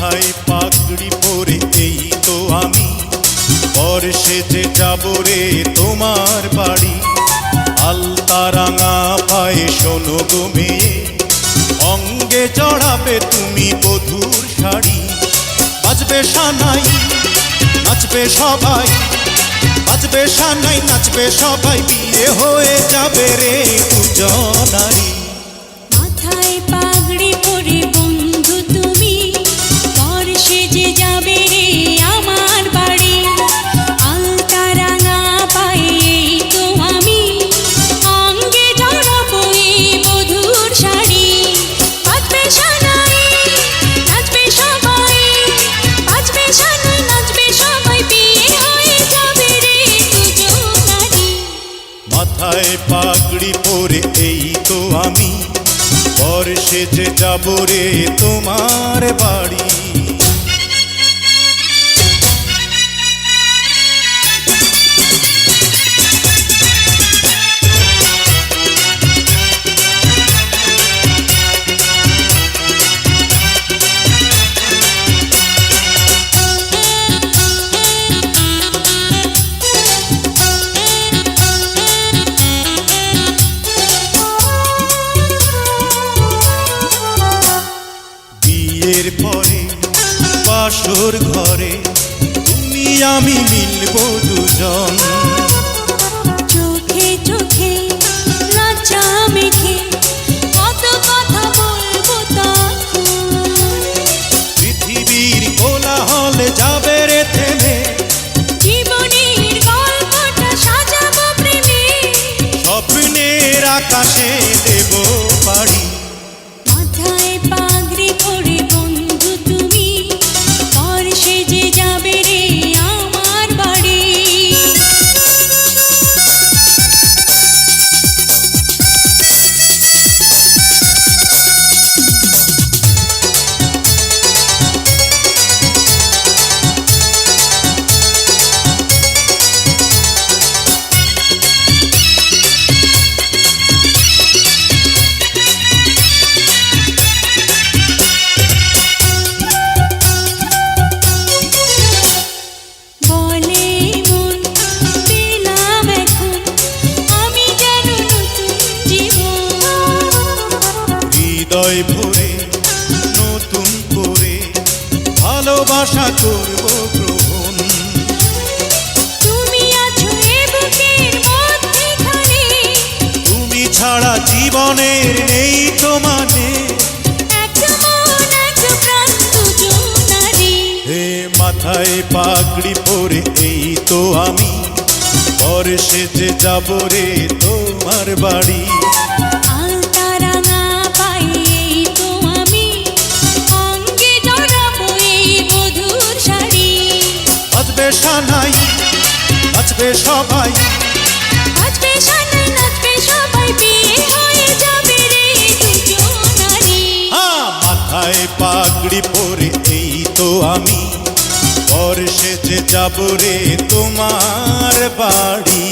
মাথায় পাগড়ি পরে এই তো আমি বর সেজে যাব রে তোমার বাড়ি। আলতা রাঙা পায়ে শোনো গো মেয়ে, অঙ্গে জড়াবে তুমি বধূর শাড়ি। বাজবে সানাই নাচবে সবাই, বাজবে সানাই নাচবে সবাই, বিয়ে হয়ে যাবে রে দুজনারি। মাথায় পাগড়ি পরে বন্ধু তুমি বর সেজে যাবে রে আমার বাড়ি। আলতা রাঙা পায়ে এই তো আমি, অঙ্গে জড়াবো এই বধূর শাড়ি। বাজবে সানাই নাচবে সবাই, বাজবে সানাই নাচবে সবাই, বিয়ে হয়ে যাবে রে দুজনারি। মাথায় পাগড়ি পরে এই তো আমি বর সেজে যাব রে তোমার বাড়ি। বিয়ের পরে বাসর ঘরে তুমি আমি মিলবো দুজন। চোখে চোখে লজ্জা মেখে কত কথা বলবো তখন। পৃথিবীর কোলাহলে যাবে রে থেমে, জীবনের গল্পটা সাজাবো প্রেমে, স্বপ্নের আকাশে দেব পাড়ি। মাথায় পাগড়ি পরে বন্ধু তুমি বর সেজে যাবে রে আমার বাড়ি। বলে মন পেলাম এখন আমি যেন নতুন জীবন। হৃদয় ভরে নতুন করে ভালোবাসা করব গ্রহণ। তুমি আছো এ বুকের মধ্যেখানে, তুমি ছাড়া জীবনের নেই তো মানে। এক মন এক প্রাণ দুজনারি। হে মাথায় পাগড়ি পরে এই তো আমি বর সেজে যাব রে তোমার বাড়ি। আলতা রাঙা পায়ে এই তো আমি, অঙ্গে জড়াবো এই বধূর শাড়ি। বাজবে সানাই নাচবে সবাই, বাজবে সানাই নাচবে সবাই, বিয়ে হয়ে যাবে রে দুজনারি। মাথায় পাগড়ি পরে এই তো আমি বর সেজে যাব রে তোমার বাড়ি।